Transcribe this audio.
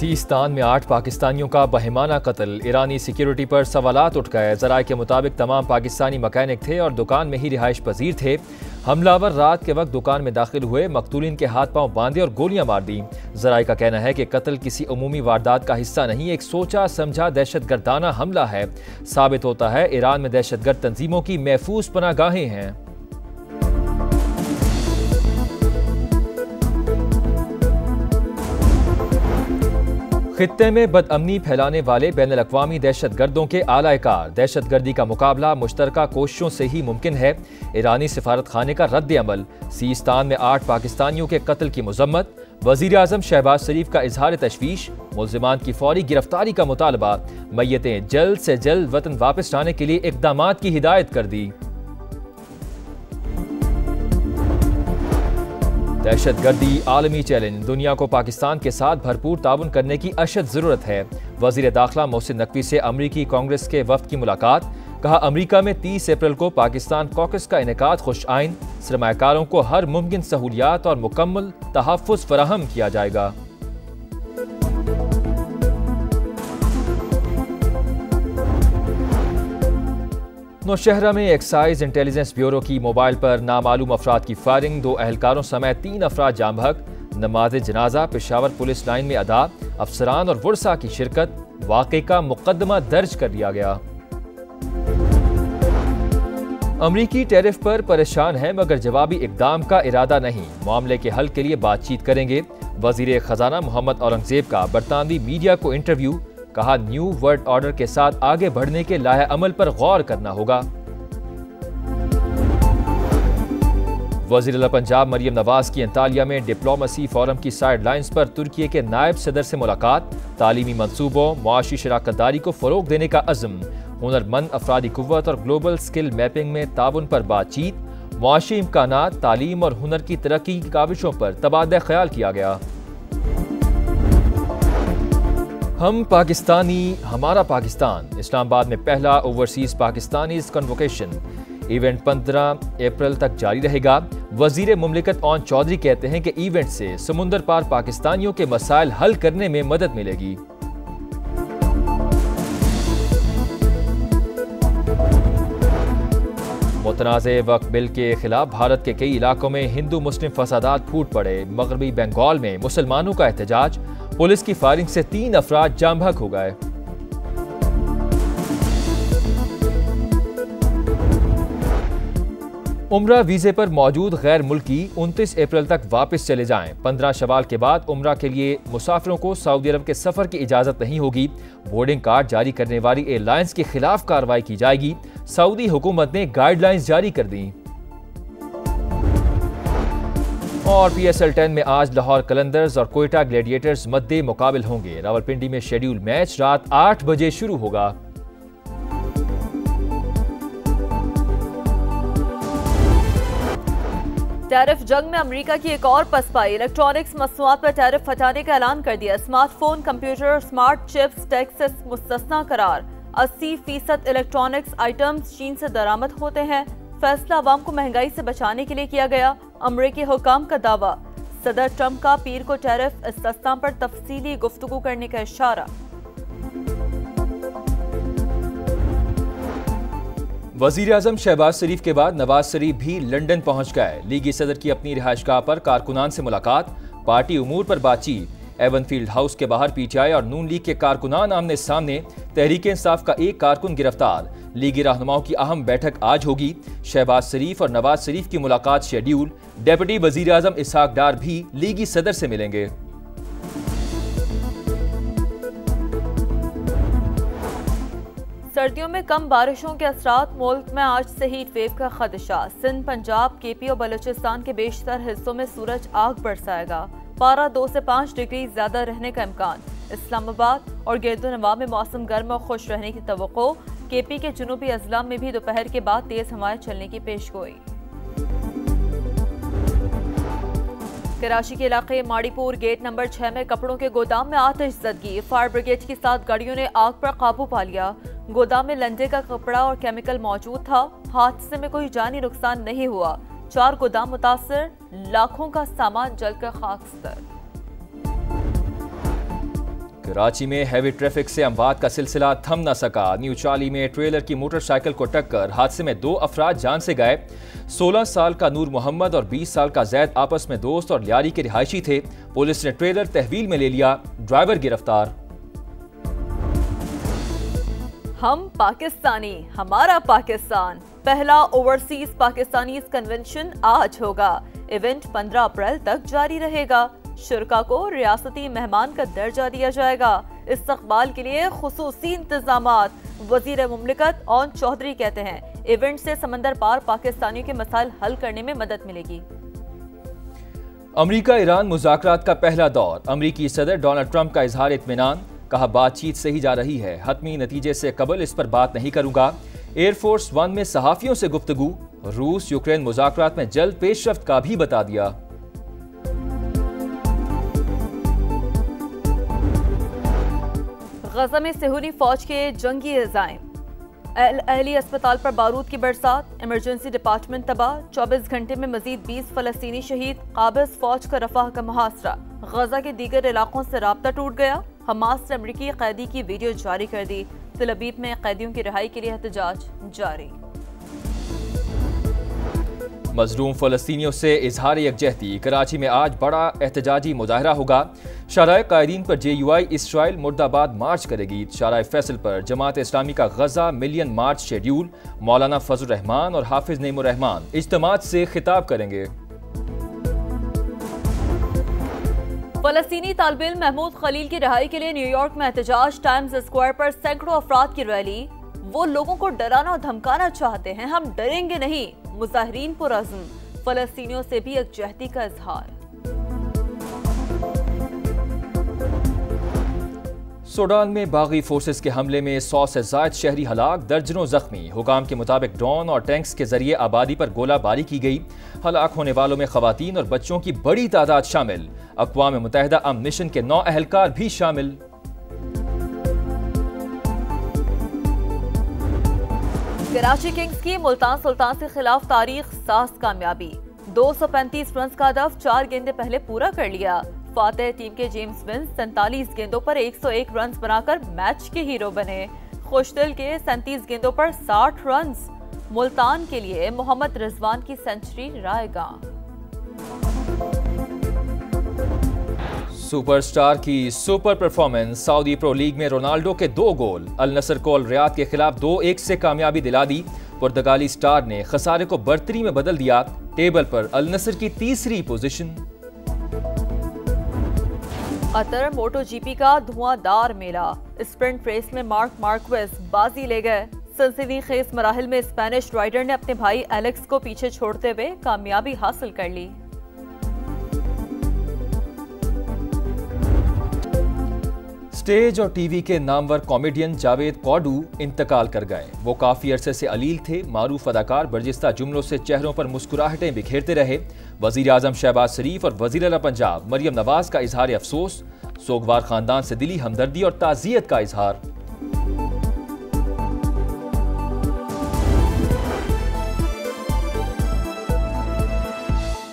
Sistan में 8 पाकिस्तानियों का बहिमाना कत्ल। ईरानी सिक्योरिटी पर सवालात उठ गए। ज़राए के मुताबिक तमाम पाकिस्तानी मकैनिक थे और दुकान में ही रिहाइश पजीर थे। हमलावर रात के वक्त दुकान में दाखिल हुए, मकतूलिन के हाथ पांव बांधे और गोलियां मार दी। ज़राए का कहना है कि कत्ल किसी अमूमी वारदात का हिस्सा नहीं, एक सोचा समझा दहशतगर्दाना हमला है। साबित होता है ईरान में दहशतगर्द तंजीमों की महफूज पनाहगाहें हैं। खित्ते में बदअमनी फैलाने वाले बैनुल-अक़वामी दहशतगर्दों के आला-ए-कार। दहशतगर्दी का मुकाबला मुश्तरका कोशिशों से ही मुमकिन है। ईरानी सिफारत खाने का रद्द अमल। सीस्तान में 8 पाकिस्तानियों के कत्ल की मुज़म्मत। वज़ीर आज़म शहबाज शरीफ का इजहार तशवीश। मुल्ज़िमान की फौरी गिरफ्तारी का मुतालबा। मैयतें जल्द से जल्द वतन वापस लाने के लिए इक़दामात की हिदायत कर दी। दहशतगर्दी आलमी चैलेंज। दुनिया को पाकिस्तान के साथ भरपूर ताउन करने की अशद ज़रूरत है। वज़ीर दाखिला मोहसिन नकवी से अमरीकी कांग्रेस के वफ़द की मुलाकात। कहा, अमरीका में 30 अप्रैल को पाकिस्तान कॉकस का इनेकाद खुश आइन। सरमायाकारों को हर मुमकिन सहूलियात और मुकम्मल तहफ़्फ़ुज़ फराहम किया जाएगा। नौशहरा में एक्साइज इंटेलिजेंस ब्यूरो की मोबाइल पर नामालूम अफराद की फायरिंग। 2 अहलकारों समेत 3 अफराद जाम बहक। नमाज जनाजा पेशावर पुलिस लाइन में अदा। अफसरान और वुरसा की शिरकत। वाक़े का मुकदमा दर्ज कर लिया गया। अमरीकी टैरिफ पर परेशान है मगर जवाबी इकदाम का इरादा नहीं। मामले के हल के लिए बातचीत करेंगे। वज़ीर खजाना मोहम्मद औरंगजेब का बरतानवी मीडिया को इंटरव्यू। कहा, न्यू वर्ल्ड ऑर्डर के साथ आगे बढ़ने के लाहे अमल पर गौर करना होगा। वज़ीर पंजाब मरियम नवाज की अंतालिया में डिप्लोमेसी फोरम की साइड लाइन्स पर तुर्की के नायब सदर से मुलाकात। तालीमी मंसूबों, मुआशी शराकतदारी को फरोग देने का अज़्म। हुनरमंद अफरादी कुव्वत और ग्लोबल स्किल मैपिंग में ताउन पर बातचीत। मुआशी इम्कानात, तालीम और हुनर की तरक्की की काविशों पर तबादला ख्याल किया गया। हम पाकिस्तानी, हमारा पाकिस्तान। इस्लामाबाद में पहला ओवरसीज पाकिस्तानीज कन्वोकेशन। इवेंट 15 अप्रैल तक जारी रहेगा। वजीर मुमलिकत ओन चौधरी कहते हैं कि इवेंट से समुंदर पार पाकिस्तानियों के मसाइल हल करने में मदद मिलेगी। मुतनाज़े वक्फ बिल के खिलाफ भारत के कई इलाकों में हिंदू मुस्लिम फसादात फूट पड़े। मगरबी बंगाल में मुसलमानों का एहतजाज। पुलिस की फायरिंग से 3 अफराद जाम बहक हो गए। उम्रा वीजे पर मौजूद गैर मुल्की 29 अप्रैल तक वापस चले जाएं। 15 शवाल के बाद उम्रा के लिए मुसाफिरों को सऊदी अरब के सफर की इजाजत नहीं होगी। बोर्डिंग कार्ड जारी करने वाली एयरलाइंस के खिलाफ कार्रवाई की जाएगी। सऊदी हुकूमत ने गाइडलाइंस जारी कर दी। और PSL 10 में आज लाहौर कलंदर्स और कोयटा ग्लैडिएटर्स मद्दे मुकाबिल होंगे। रावलपिंडी में शेड्यूल मैच रात 8 बजे शुरू होगा। टैरिफ जंग में अमेरिका की एक और पसपाई। इलेक्ट्रॉनिक्स मसनूआत पर टैरिफ हटाने का ऐलान कर दिया। Smartphone, computer, smart chips tax से मुस्तस्ना करार। 80% इलेक्ट्रॉनिक्स आइटम्स चीन से दरामद होते हैं। फैसला अवाम को महंगाई से बचाने के लिए किया गया। अमरीकी हुकाम का दावा। सदर ट्रंप का पीर को टैरिफ इस्तिस्ना पर तफसीली गुफ्तगू करने का इशारा। वज़ीर आज़म शहबाज शरीफ के बाद नवाज शरीफ भी लंदन पहुंच गए। लीगी सदर की अपनी रिहाइशगाह पर कारकुनान से मुलाकात। पार्टी उमूर पर बातचीत। एवनफील्ड हाउस के बाहर PTI और नून लीग के कारकुनान आमने सामने। तहरीक इंसाफ का एक कारकुन गिरफ्तार। लीगी रहनुमाओं की अहम बैठक आज होगी। शहबाज शरीफ और नवाज शरीफ की मुलाकात शेड्यूल। डेप्यूटी वज़ीर आज़म इसहाक डार भी लीगी सदर से मिलेंगे। सर्दियों में कम बारिशों के असरात। मुल्क में आज से हीट वेव का खदशा। सिंध, पंजाब, KP और बलूचिस्तान के बेशतर हिस्सों में सूरज आग बरसाएगा। पारा 2 से 5 डिग्री ज्यादा रहने का इम्कान। इस्लामाबाद और गिरदोनवा में मौसम गर्म और खुश रहने की तवक्को। KP के जुनूबी अजला में भी दोपहर के बाद तेज हवाएं चलने की पेशगोई। कराची के इलाके माड़ीपुर गेट नंबर 6 में कपड़ों के गोदाम में आतिशज़दगी। फायर ब्रिगेड की 7 गाड़ियों ने आग पर काबू पा लिया। गोदाम में लंडे का कपड़ा और केमिकल मौजूद था। हादसे में कोई जानी नुकसान नहीं हुआ। 4 गोदाम मुतासर। लाखों का सामान जलकर खाकस्तर। कराची में हैवी ट्रैफिक से अमवात का सिलसिला थम न सका। न्यू चाली में ट्रेलर की मोटरसाइकिल को टक्कर, हादसे में 2 अफराद जान से गए। 16 साल का नूर मोहम्मद और 20 साल का जैद आपस में दोस्त और लियारी के रिहायशी थे। पुलिस ने ट्रेलर तहवील में ले लिया, ड्राइवर गिरफ्तार। हम पाकिस्तानी, हमारा पाकिस्तान। पहला ओवरसीज पाकिस्तानीज कन्वेंशन आज होगा। इवेंट 15 अप्रैल तक जारी रहेगा। शुरका को रियासती मेहमान का दर्जा दिया जाएगा। इस्तकबाल के लिए खुसूसी इंतजामात। वजीर मुमलिकत ओन चौधरी कहते हैं इवेंट से समंदर पार पाकिस्तानियों के मसाइल हल करने में मदद मिलेगी। अमरीका ईरान मुज़ाकरात का पहला दौर। अमरीकी सदर डोनाल्ड ट्रंप का इजहार इत्मीनान, कहा बातचीत सही जा रही है, हतमी नतीजे से कबल इस पर बात नहीं करूंगा। एयरफोर्स 1 में सहाफियों से गुफ्तगू। रूस यूक्रेन मुज़ाकरात में जल्द पेशरफ्त का भी बता दिया। गजा में सेहूनी फौज के जंगी इल्जाम। अहली अस्पताल पर बारूद की बरसात, इमरजेंसी डिपार्टमेंट तबाह। 24 घंटे में मजीद 20 फलस्तीनी शहीद। काबिज फौज का रफाह का मुहासरा। गजा के दीगर इलाकों से राब्ता टूट गया। हमास ने अमरीकी कैदी की वीडियो जारी कर दी। तेल अवीव में कैदियों की रिहाई के लिए एहतजाज जारी। मजलूम फलस्तीनियों से इजहार यकजहती। कराची में आज बड़ा एहतजाजी मुजाहरा होगा। शाराए कायदीन पर JUI इसराइल मुर्दाबाद मार्च करेगी। शाराए फैसल पर जमात इस्लामी का गजा मिलियन मार्च शेड्यूल। मौलाना फजल रहमान और हाफिज नईमुर रहमान इज्तिमात से खिताब करेंगे। फलस्तीनी तालिब इल्म महमूद खलील की रिहाई के लिए न्यूयॉर्क में एहतजाज। टाइम्स स्क्वायर पर सैकड़ों अफराद की रैली। वो लोगों को डराना और धमकाना चाहते हैं, हम डरेंगे नहीं। मुजाहिरीन पुरअज़्म। फलस्तीनियों से भी यकजहती का इजहार। सूडान में बागी फोर्सेस के हमले में 100 से ज़ायद शहरी हलाक, दर्जनों जख्मी। हुकाम के मुताबिक ड्रोन और टैंक्स के जरिए आबादी पर गोलाबारी की गई। हलाक होने वालों में खवातीन और बच्चों की बड़ी तादाद शामिल। अक़वाम मुत्तहिदा अमन मिशन के 9 अहलकार भी शामिल। कराची किंग्स की मुल्तान सुल्तान के खिलाफ तारीख साज कामयाबी। 235 रन का हदफ 4 गेंदें पहले पूरा कर लिया। फातेह टीम के जेम्स विंस 47 गेंदों पर 101 रन बनाकर मैच के हीरो बने। खुशदिल के 37 गेंदों पर 60 रन। मुल्तान के लिए मोहम्मद रिजवान की सेंचुरी रायगां। सुपरस्टार की super performance. Saudi pro league में रोनाल्डो के 2 गोल। अल नसर को अल रियाद के खिलाफ 2-1 से कामयाबी दिला दी। पुर्तगाली स्टार ने खसारे को बर्तरी में बदल दिया। टेबल पर अल नसर की 3री पोजीशन। कतर MotoGP का धुआंधार मेला। स्प्रिंट रेस में मार्क मार्क्वेज बाजी ले गए। सनसनीखेज मराहिल में स्पेनिश राइडर ने अपने भाई एलेक्स को पीछे छोड़ते हुए कामयाबी हासिल कर ली। स्टेज और टीवी के नामवर कॉमेडियन जावेद कौडू इंतकाल कर गए। वो काफी अरसे से अलील थे। मारूफ अदाकार बर्जिस्ता जुमलों से चेहरों पर मुस्कुराहटें बिखेरते रहे। वजीर आजम शहबाज शरीफ और वजीर आला पंजाब मरियम नवाज का इजहार अफसोस। सोगवार खानदान से दिली हमदर्दी और ताज़ियत का इजहार।